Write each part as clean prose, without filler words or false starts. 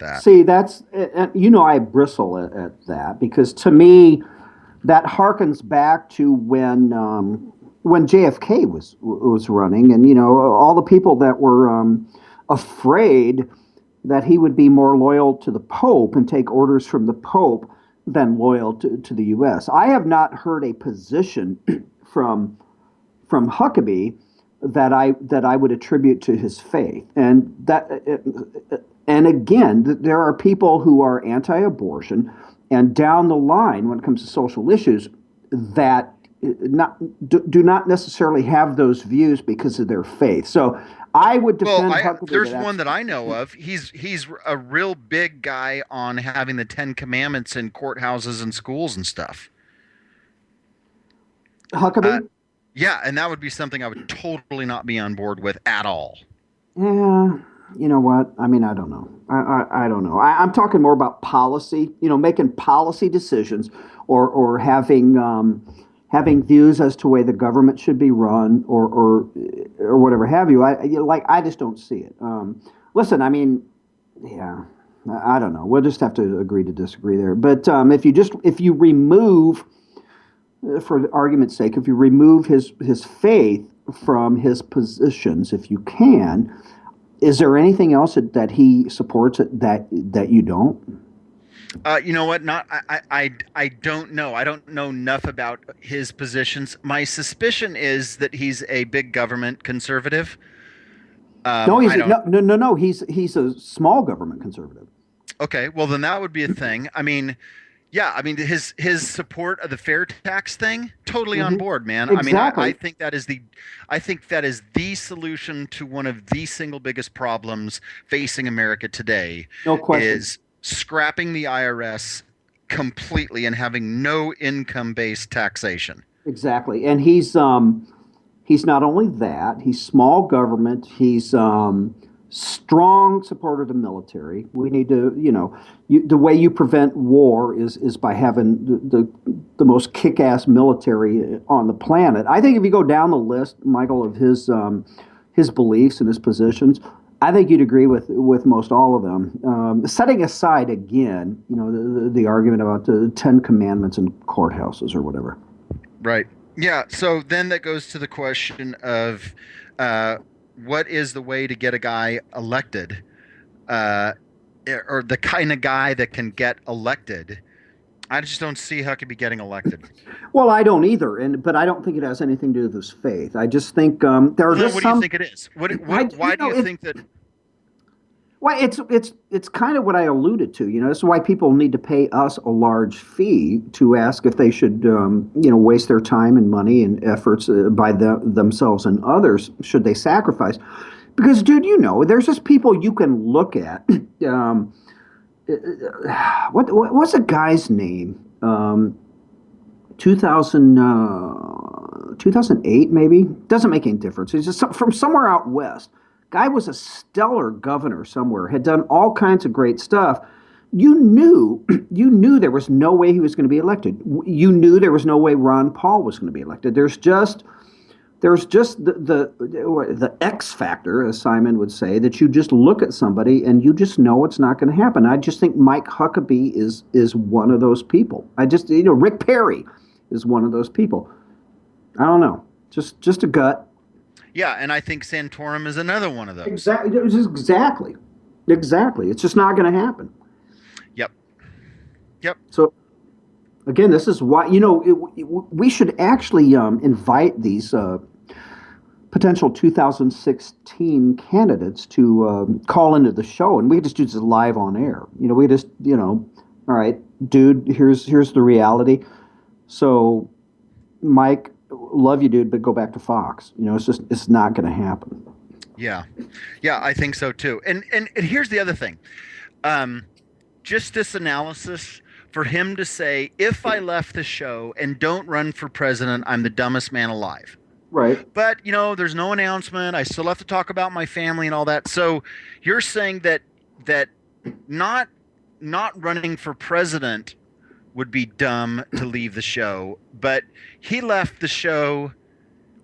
that. See, that's I bristle at that because to me that harkens back to when JFK was running, and all the people that were afraid that he would be more loyal to the Pope and take orders from the Pope than loyal to the U.S. I have not heard a position from Huckabee that I would attribute to his faith, and again, there are people who are anti-abortion, and down the line, when it comes to social issues, that do not necessarily have those views because of their faith. So I would Well, defend Huckabee. there's one that I know of. He's a real big guy on having the Ten Commandments in courthouses and schools and stuff. Uh, Huckabee. yeah, and that would be something I would totally not be on board with at all. Yeah, you know what? I mean, I don't know. I don't know. I'm talking more about policy. Making policy decisions or having views as to way the government should be run or whatever have you. I just don't see it. Listen, I mean, yeah, I don't know. We'll just have to agree to disagree there. But if you remove, for argument's sake, if you remove his faith from his positions, if you can, is there anything else that he supports that you don't? You know what? Not I don't know. I don't know enough about his positions. My suspicion is that he's a big government conservative. No, I don't. no. He's a small government conservative. Okay, well then that would be a thing. I mean, yeah, I mean his support of the fair tax thing, totally on Hmm. board, man. I mean, I Exactly. think that is the solution to one of the single biggest problems facing America today No question. is scrapping the IRS completely and having no income-based taxation. Exactly. And he's not only that, he's small government. He's strong supporter of the military. We need to, the way you prevent war is by having the most kick-ass military on the planet. I think if you go down the list, Michael, of his beliefs and his positions, I think you'd agree with most all of them. Setting aside again, the argument about the Ten Commandments in courthouses or whatever. Right. Yeah. So then that goes to the question of uh, what is the way to get a guy elected, uh, or the kind of guy that can get elected. I just don't see Huckabee getting elected. Well, I don't either, but I don't think it has anything to do with his faith. I just think there are Well, then just what do you some. think it is? I, Why do you it, think that? well, it's kind of what I alluded to. This is why people need to pay us a large fee to ask if they should, waste their time and money and efforts by themselves and others should they sacrifice. Because, dude, there's just people you can look at. What's a guy's name? 2000, 2008 maybe, doesn't make any difference. He's just from somewhere out west. Guy was a stellar governor somewhere, had done all kinds of great stuff. You knew you knew there was no way he was going to be elected. You knew there was no way Ron Paul was going to be elected. There's just the X factor, as Simon would say, that you just look at somebody and you just know it's not going to happen. I just think Mike Huckabee is one of those people. Rick Perry is one of those people. I don't know, just a gut. Yeah, and I think Santorum is another one of those. Exactly. It's just not going to happen. Yep. Yep. So again, this is why we should actually invite these potential 2016 candidates to call into the show, and we could just do this live on air. We just all right, dude. Here's the reality. So, Mike, love you, dude, but go back to Fox. It's not going to happen. Yeah. Yeah, I think so too. And here's the other thing. Just this analysis for him to say, if I left the show and don't run for president, I'm the dumbest man alive. Right. But, there's no announcement. I still have to talk about my family and all that. So you're saying that not running for president would be dumb to leave the show, but he left the show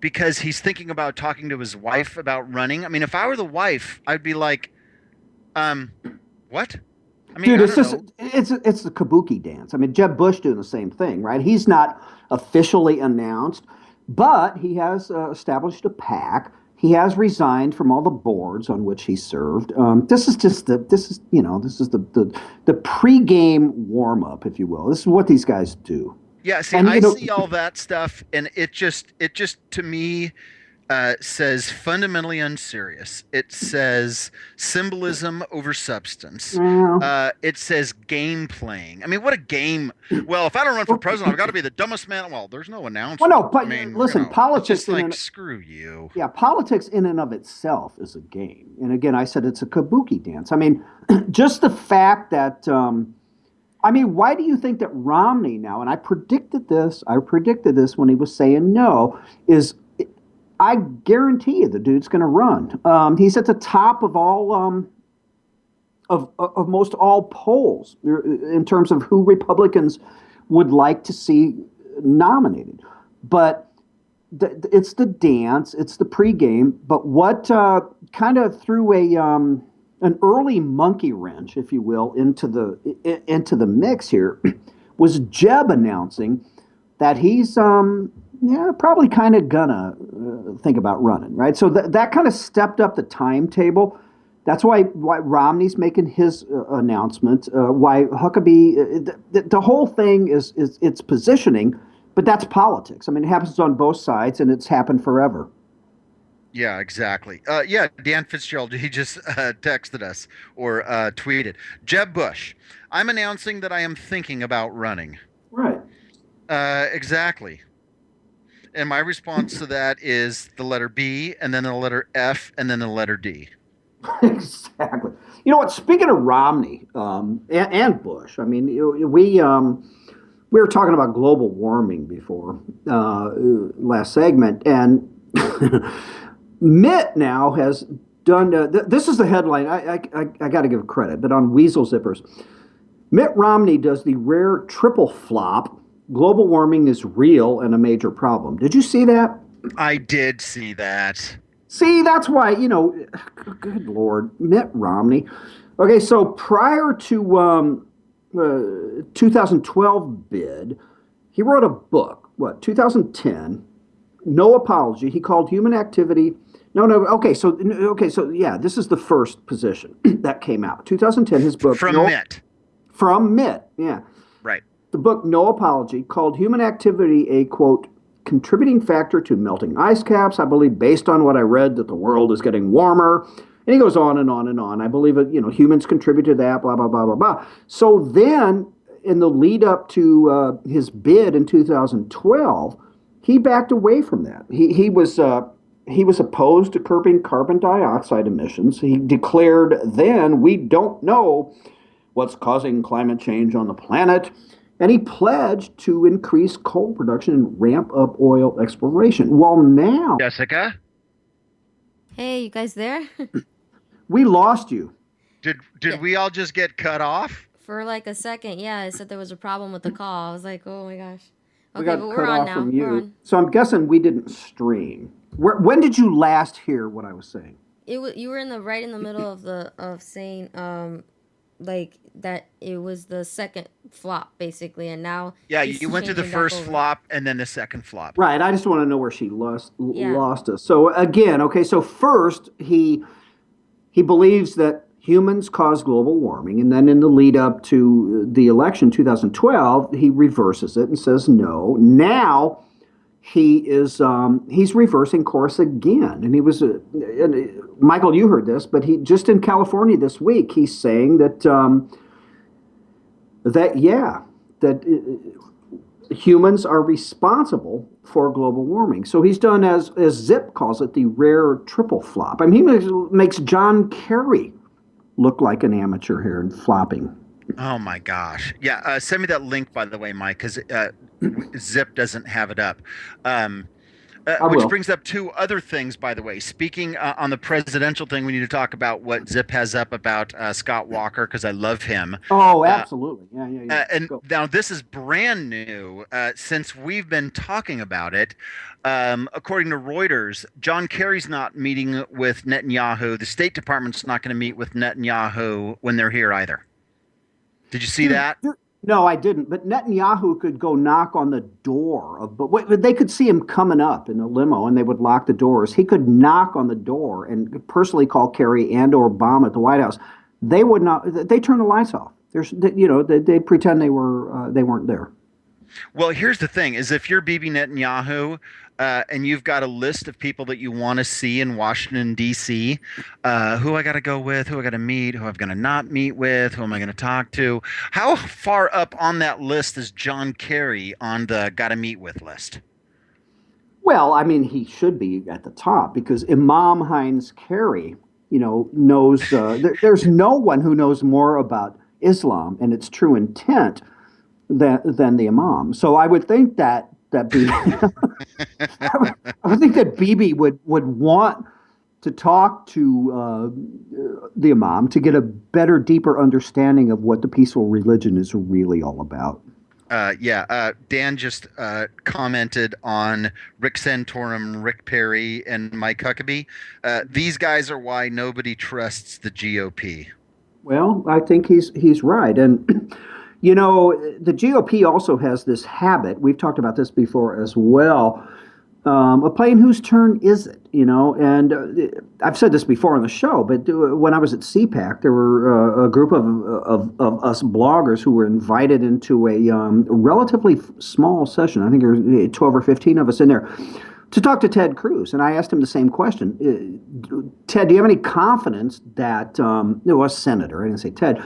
because he's thinking about talking to his wife about running. I mean, if I were the wife, I'd be like, what? I mean, Dude, I it's don't just know. it's the kabuki dance. I mean, Jeb Bush doing the same thing, right? He's not officially announced, but he has established a PAC. He has resigned from all the boards on which he served. This is just this is the pregame warm up, if you will. This is what these guys do, Yeah, see, and I see all that stuff, and it just to me says fundamentally unserious. It says symbolism over substance. well, It says game playing. I mean, what a game. Well, if I don't run for president, I've got to be the dumbest man. Well, there's no well, announcement. no, I but mean, listen, it's politics just in like, an screw you. yeah, politics in and of itself is a game. And again, I said it's a kabuki dance. I mean, just the fact that, I mean, why do you think that Romney now, and I predicted this when he was saying no, is I guarantee you the dude's going to run. He's at the top of all, of most all polls in terms of who Republicans would like to see nominated. But it's the dance, it's the pregame. But what kind of threw a an early monkey wrench, if you will, into the mix here was Jeb announcing that he's yeah, probably kind of gonna think about running, right? So that kind of stepped up the timetable. That's why Romney's making his announcement. Why Huckabee? The whole thing is it's positioning, but that's politics. I mean, it happens on both sides, and it's happened forever. Yeah, exactly. Yeah, Dan Fitzgerald, he just texted us or tweeted. Jeb Bush, I'm announcing that I am thinking about running. Right. Exactly. And my response to that is the letter B, and then the letter F, and then the letter D. Exactly. You know what? Speaking of Romney and Bush, I mean, we were talking about global warming before last segment, and Mitt now has done. This is the headline. I got to give credit, but on Weasel Zippers, Mitt Romney does the rare triple flop. Global warming is real and a major problem. Did you see that? I did see that. See, that's why, good Lord, Mitt Romney. Okay, so prior to 2012 bid, he wrote a book, 2010, No Apology. He called human activity. No, okay, so yeah, this is the first position that came out. 2010, his book, From Mitt. From Mitt, yeah. Right. The book, No Apology, called human activity a, quote, contributing factor to melting ice caps. I believe, based on what I read, that the world is getting warmer. And he goes on and on and on. I believe that, humans contribute to that, blah, blah, blah, blah, blah. So then, in the lead up to his bid in 2012, he backed away from that. He was opposed to curbing carbon dioxide emissions. He declared then, we don't know what's causing climate change on the planet. And he pledged to increase coal production and ramp up oil exploration. Well, now Jessica, Hey, you guys there? we lost you. did Yeah, we all just get cut off? for like a second, yeah, it said there was a problem with the call. I was like, oh my gosh. We Okay, but got we're cut on off now. from We're you. on. So I'm guessing we didn't stream. When did you last hear what I was saying? You were in the right in the middle of the of saying like that it was the second flop basically, and now Yeah, he's you went to the changing back first over. flop and then the second flop. Right. I just want to know where she Yeah. lost us. So again, okay. So first, he believes that humans cause global warming, and then in the lead up to the election 2012, he reverses it and says no. Now he's reversing course again, and he was Michael. You heard this, but he just in California this week, he's saying that that yeah that humans are responsible for global warming. So he's done as Zip calls it the rare triple flop. I mean, he makes John Kerry look like an amateur here in flopping. Oh my gosh. Yeah, send me that link by the way, Mike, because Zip doesn't have it up. Um, I which will. brings up two other things, by the way. Speaking on the presidential thing, we need to talk about what Zip has up about Scott Walker because I love him. Oh, Uh, absolutely. Yeah. and Go. now this is brand new since we've been talking about it. According to Reuters, John Kerry's not meeting with Netanyahu. The State Department's not going to meet with Netanyahu when they're here either. Did you see that? No, I didn't. But Netanyahu could go knock on the door of, but they could see him coming up in a limo, and they would lock the doors. He could knock on the door and personally call Kerry and or Obama at the White House. They would not. They turn the lights off. They pretend they weren't there. Well, here's the thing: is if you're Bibi Netanyahu, and you've got a list of people that you want to see in Washington D.C., who I got to go with, who I got to meet, who I'm going to not meet with, who am I going to talk to? How far up on that list is John Kerry on the got to meet with list? Well, I mean, he should be at the top because Imam Heinz Kerry, knows. There's no one who knows more about Islam and its true intent than the Imam. So I would think that Bibi, I would think that Bibi would want to talk to the Imam to get a better, deeper understanding of what the peaceful religion is really all about. Dan just commented on Rick Santorum, Rick Perry, and Mike Huckabee. These guys are why nobody trusts the GOP. Well, I think he's right. And, the GOP also has this habit, we've talked about this before as well, of playing whose turn is it, and I've said this before on the show, but when I was at CPAC, there were a group of us bloggers who were invited into a relatively small session. I think there were 12 or 15 of us in there to talk to Ted Cruz. And I asked him the same question. Ted, do you have any confidence that, it was Senator, I didn't say Ted,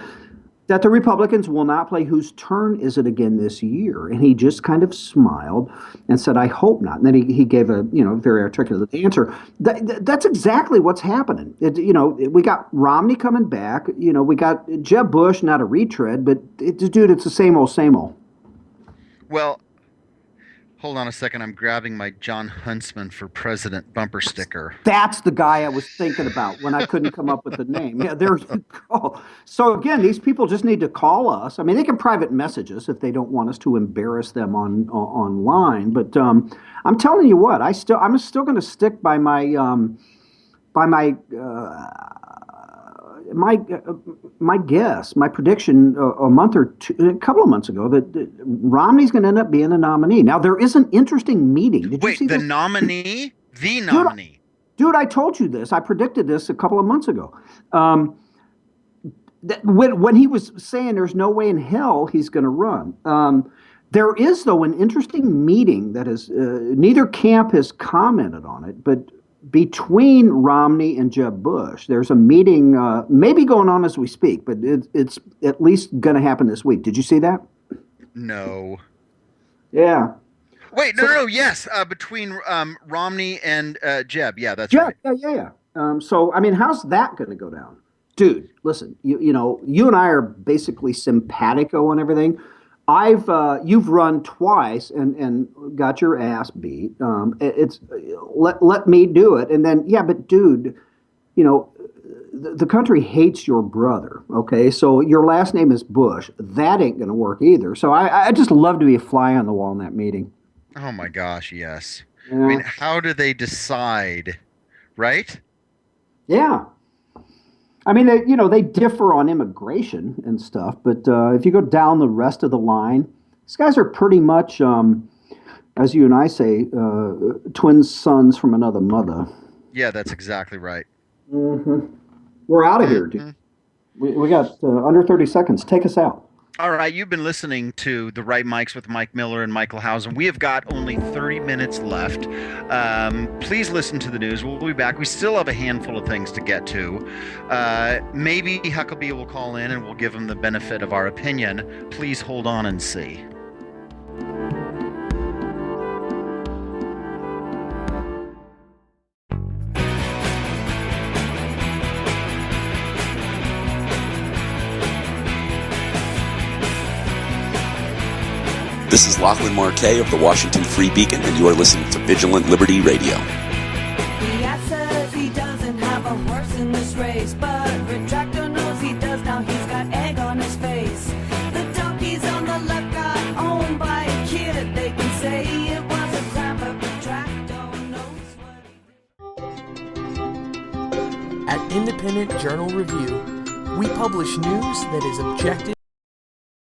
that the Republicans will not play whose turn is it again this year? And he just kind of smiled and said, I hope not. And then he gave a very articulate answer. That's exactly what's happening. We got Romney coming back. We got Jeb Bush, not a retread, but it's the same old, same old. Well, hold on a second. I'm grabbing my John Huntsman for President bumper sticker. That's the guy I was thinking about when I couldn't come up with the name. Yeah, there you go. So again, these people just need to call us. I mean, they can private message us if they don't want us to embarrass them online. But I'm telling you what, I'm still going to stick by my guess, my prediction a couple of months ago that Romney's going to end up being the nominee. Now, there is an interesting meeting. Did you see the this? Nominee? The nominee? Dude, I told you this. I predicted this a couple of months ago. When he was saying there's no way in hell he's going to run. There is, though, an interesting meeting that is, neither camp has commented on it, but between Romney and Jeb Bush, there's a meeting maybe going on as we speak, but it's at least going to happen this week. Did you see that? No. Yeah. Wait, no, yes, between Romney and Jeb. Yeah, that's right. Yeah. So, I mean, how's that going to go down? Dude, listen, you and I are basically simpatico and everything. You've run twice and got your ass beat. Let me do it, and then but dude, the country hates your brother. Okay, so your last name is Bush. That ain't gonna work either. So I just love to be a fly on the wall in that meeting. Oh my gosh, yes. Yeah. I mean, how do they decide, right? Yeah. I mean, they differ on immigration and stuff, but if you go down the rest of the line, these guys are pretty much, as you and I say, twin sons from another mother. Yeah, that's exactly right. Mm-hmm. We're out of here, dude. We got under 30 seconds. Take us out. All right, you've been listening to The Right Mics with Mike Miller and Michael Hausen. We have got only 30 minutes left. Please listen to the news. We'll be back. We still have a handful of things to get to. Maybe Huckabee will call in and we'll give him the benefit of our opinion. Please hold on and see. This is Lachlan Marquet of the Washington Free Beacon, and you are listening to Vigilant Liberty Radio. The ass says he doesn't have a horse in this race, but Retractor knows he does. Now he's got egg on his face. The donkey's on the left got owned by a kid. They can say it was a crime, but Retractor knows what he did. At Independent Journal Review, we publish news that is objective.